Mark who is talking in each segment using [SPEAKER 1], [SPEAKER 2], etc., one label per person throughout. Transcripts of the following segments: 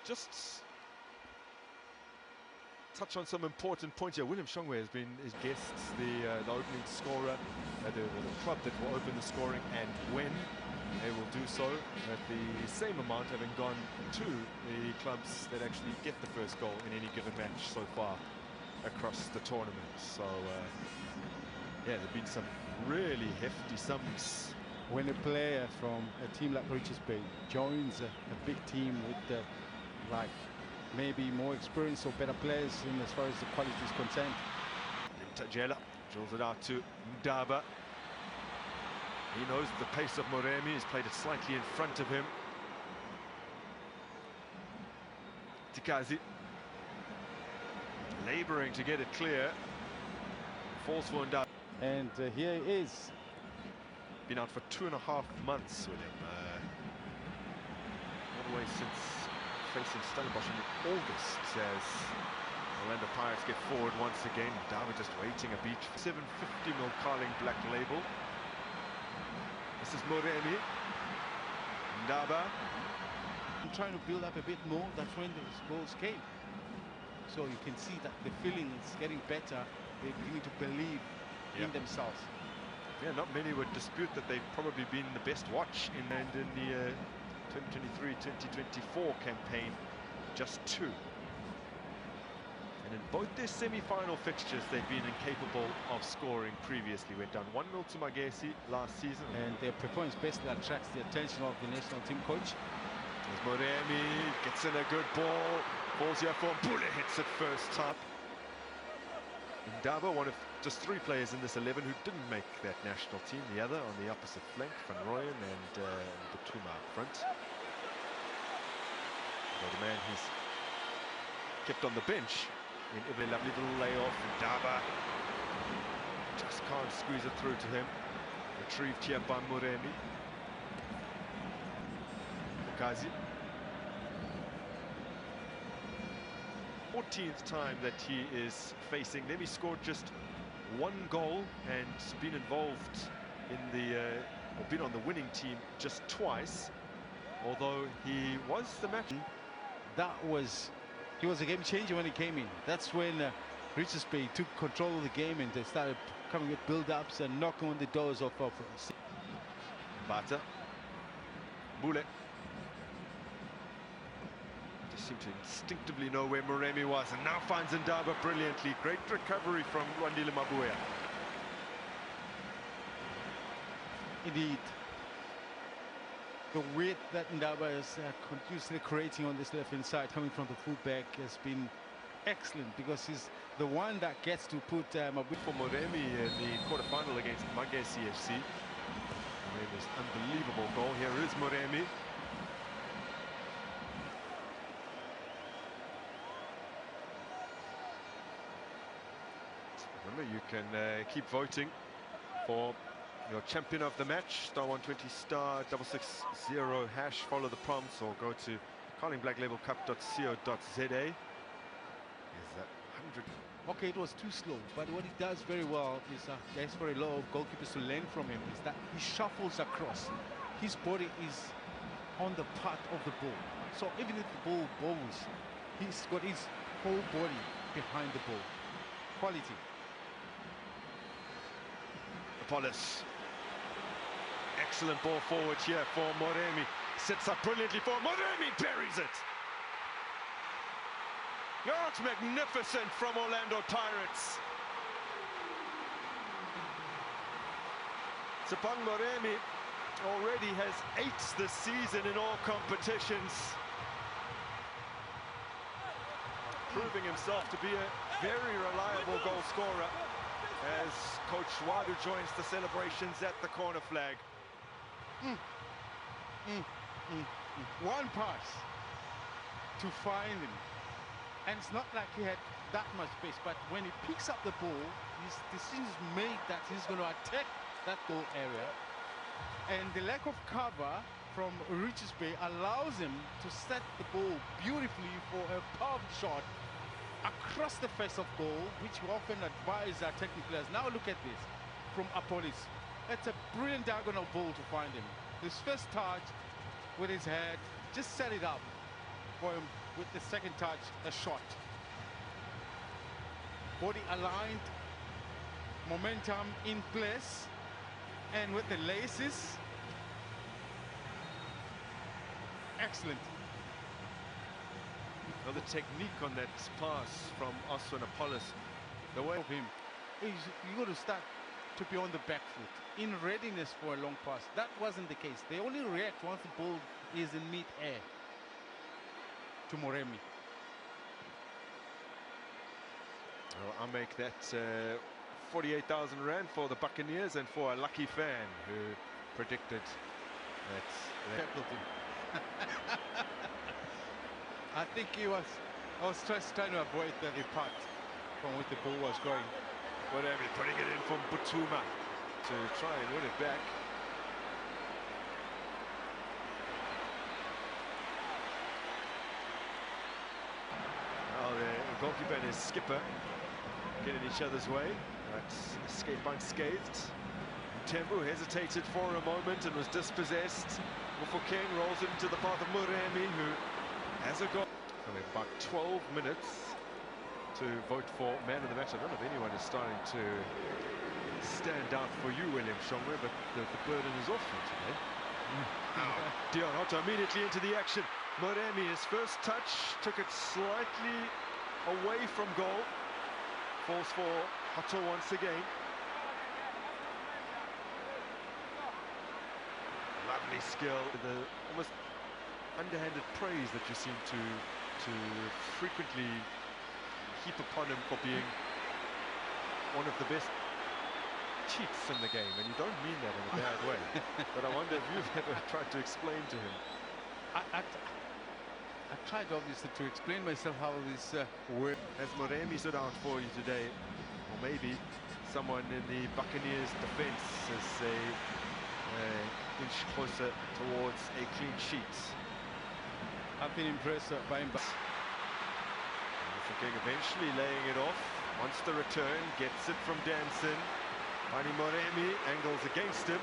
[SPEAKER 1] just touch on some important points here. William Shongwe has been his guests, the opening scorer, the club that will open the scoring, and when they will do so at the same amount, having gone to the clubs that actually get the first goal in any given match so far across the tournament. So yeah, there have been some really hefty sums.
[SPEAKER 2] When a player from a team like Richards Bay joins a big team with like maybe more experience or better players in as far as the quality is concerned.
[SPEAKER 1] Tajela drills it out to Ndaba. He knows the pace of Moremi. He's played it slightly in front of him. Tikazi labouring to get it clear. Falls for Ndaba.
[SPEAKER 2] And here he is.
[SPEAKER 1] Been out for 2.5 months with him. All the way since facing Stellenbosch in August, as Orlando Pirates get forward once again. Ndaba just waiting a beat. 750ml Carling Black Label. This is Moremi. Ndaba.
[SPEAKER 2] I'm trying to build up a bit more. That's when those goals came. So you can see that the feeling is getting better. They're beginning to believe in themselves.
[SPEAKER 1] Yeah, not many would dispute that they've probably been the best watch in the 2023-2024 campaign, just 2. And in both their semi-final fixtures, they've been incapable of scoring previously. Went down 1-0 to Magesi last season.
[SPEAKER 2] And their performance basically attracts the attention of the national team coach.
[SPEAKER 1] There's Moremi, gets in a good ball, falls here for Mbule, hits it first time. Ndaba, one of just 3 players in this 11 who didn't make that national team. The other on the opposite flank, Van Rooyen and Butuma up front. Well, the man he's kept on the bench in every lovely little layoff. Ndaba just can't squeeze it through to him. Retrieved here by Moremi. Kazi. 14th time that he is facing them. He scored just 1 goal and been involved in the or been on the winning team just twice, although he was the match.
[SPEAKER 2] He was a game changer when he came in. That's when Richards Bay took control of the game and they started coming with build-ups and knocking on the doors of
[SPEAKER 1] Bata. Mbule. Just seemed to instinctively know where Moremi was, and now finds Ndaba brilliantly. Great recovery from Lwandile Mabuya.
[SPEAKER 2] Indeed. The width that Ndaba is continuously creating on this left-hand side, coming from the fullback, has been excellent because he's the one that gets to put Mabuya.
[SPEAKER 1] For Moremi in the quarter-final against Magesi FC. Moremi's unbelievable goal. Here is Moremi. Remember, you can keep voting for your champion of the match. *120 *660#. Follow the prompts or go to carlingblackLabelcup.co.za. Is that 100?
[SPEAKER 2] Okay, it was too slow, but what he does very well is there's very low goalkeepers to learn from him is that he shuffles across. His body is on the path of the ball. So even if the ball bowls, he's got his whole body behind the ball. Quality.
[SPEAKER 1] Apollos. Excellent ball forward here for Moremi. Sits up brilliantly for Moremi, buries it. Oh, it's magnificent from Orlando Pirates. Tshepang Moremi already has 8 this season in all competitions, proving himself to be a very reliable goal scorer as Coach Wadu joins the celebrations at the corner flag.
[SPEAKER 2] One pass to find him, and it's not like he had that much space, but when he picks up the ball, his decision is made that he's going to attack that goal area, and the lack of cover from Richards Bay allows him to set the ball beautifully for a powerful shot across the face of goal, which we often advise our technical players. Now look at this from Apollos. It's a brilliant diagonal ball to find him. His first touch with his head, just set it up. for him with the second touch, a shot. Body aligned, momentum in place, and with the laces, excellent.
[SPEAKER 1] Now the technique on that pass from Aswanapolis, the way
[SPEAKER 2] Of him, you got to start to be on the back foot, in readiness for a long pass. That wasn't the case. They only react once the ball is in mid-air to Moremi.
[SPEAKER 1] Well, I'll make that 48,000 Rand for the Buccaneers and for a lucky fan who predicted that.
[SPEAKER 2] Tackled him. I think I was trying to avoid the part from which the ball was going.
[SPEAKER 1] Whatever, putting it in from Butuma to try and win it back. Now the goalkeeper and his skipper get in each other's way, but escape unscathed. Tembu hesitated for a moment and was dispossessed. Mufokeng rolls it into the path of Moremi, who has a goal. So we have about 12 minutes to vote for man of the match. I don't know if anyone is starting to stand out for you, William Shongwe, but the burden is off you today. Now, Dion Otto immediately into the action. Moremi, his first touch, took it slightly away from goal. Falls for Otto once again. Lovely skill. The almost underhanded praise that you seem to frequently heap upon him for being one of the best cheats in the game, and you don't mean that in a bad way. But I wonder if you've ever tried to explain to him.
[SPEAKER 2] I tried obviously to explain myself how this works.
[SPEAKER 1] Has Moremi stood out for you today, or maybe someone in the Buccaneers defense is a inch closer towards a clean sheet?
[SPEAKER 2] I've been impressed by him.
[SPEAKER 1] King eventually laying it off, wants the return, gets it from Danson. Pani Moremi angles against him.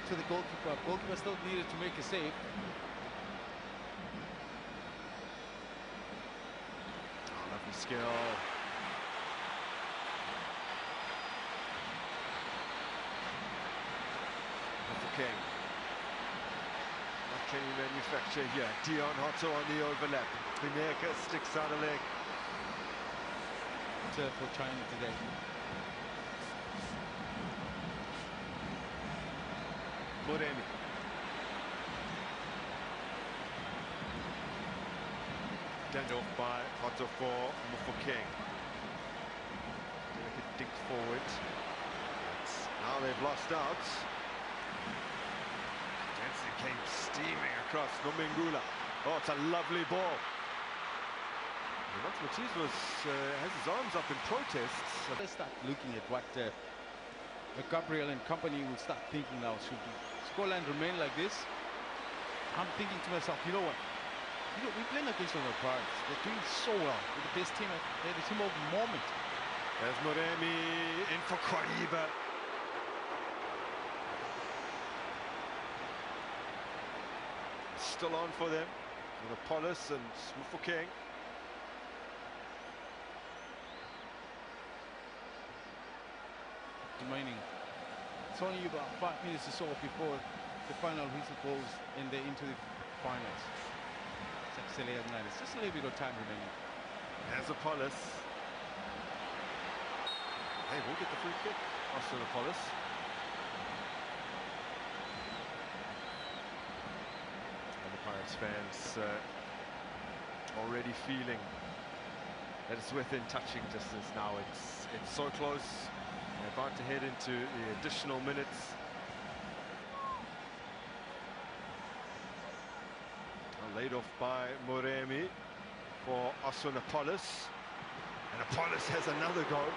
[SPEAKER 2] To the goalkeeper. Goalkeeper still needed to make a save.
[SPEAKER 1] Oh, lovely skill. King. What can you manufacture here? Dion Hotto on the overlap. Pineka sticks out a leg.
[SPEAKER 2] For China today.
[SPEAKER 1] Moremi. Turned off by Hotto for Mufokeng. Delicate dink forward. Now they've lost out. Danson came steaming across Nomengula. Oh, it's a lovely ball. Matiz has his arms up in protests.
[SPEAKER 2] Let's start looking at what Gabriel and company will start thinking now. Should the scoreline remain like this? I'm thinking to myself, you know what? We're playing against our opponents. They're doing so well. We're the best team. They're the team of the moment.
[SPEAKER 1] There's Moremi in for Kwaiba. Still on for them with Apollos and Mufokeng.
[SPEAKER 2] Remaining. It's only about 5 minutes or so before the final whistle goes into the finals. It's just a little bit of time remaining.
[SPEAKER 1] As Apollos. Hey, we'll get the free kick. Austin Apollos. And the Pirates fans already feeling that it's within touching distance now. It's so close. They're about to head into the additional minutes. Laid off by Moremi for Osman Apollos. And Apollos has another goal.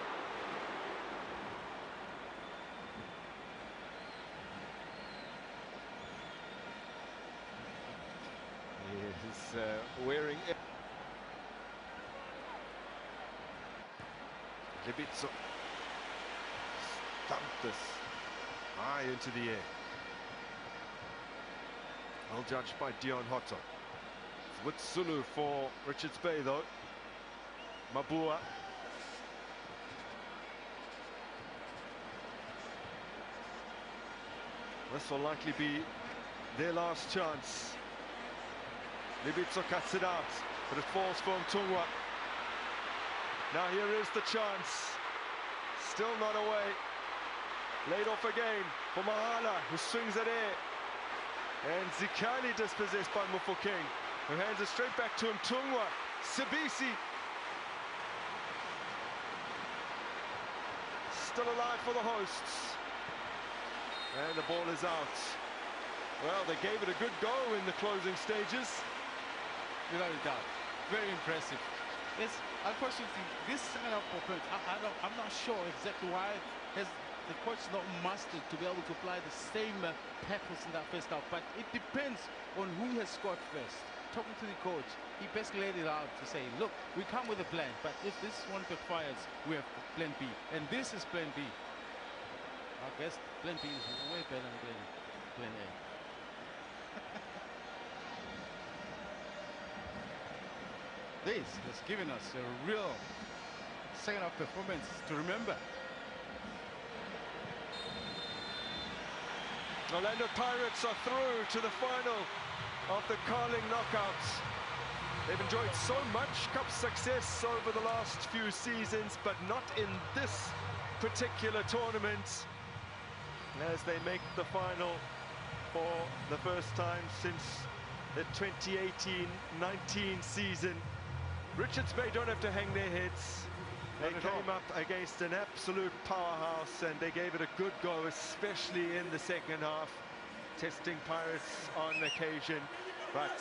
[SPEAKER 1] He is wearing it. Libitzo stumped this high into the air. Well judged by Dion Hotto. It's with Zulu for Richards Bay though. Mabua. This will likely be their last chance. Libitso cuts it out, but it falls for Mtungwa. Now here is the chance. Still not away. Laid off again for Mahala, who swings it in. And Zikali dispossessed by Mufokeng, who hands it straight back to Mtungwa. Sibisi. Still alive for the hosts. And the ball is out. Well, they gave it a good go in the closing stages.
[SPEAKER 2] Without a doubt. Very impressive. It's, unfortunately, this kind of performance, I'm not sure exactly why has the coach not mastered to be able to apply the same peppers in that first half. But it depends on who has scored first. Talking to the coach, he basically laid it out to say, look, we come with a plan, but if this one backfires, we have plan B. And this is plan B. I guess plan B is way better than plan A. This has given us a real second half performance to remember.
[SPEAKER 1] Orlando Pirates are through to the final of the Carling knockouts. They've enjoyed so much cup success over the last few seasons, but not in this particular tournament, as they make the final for the first time since the 2018-19 season. Richards Bay don't have to hang their heads. They came up against an absolute powerhouse and they gave it a good go, especially in the second half, testing Pirates on occasion. But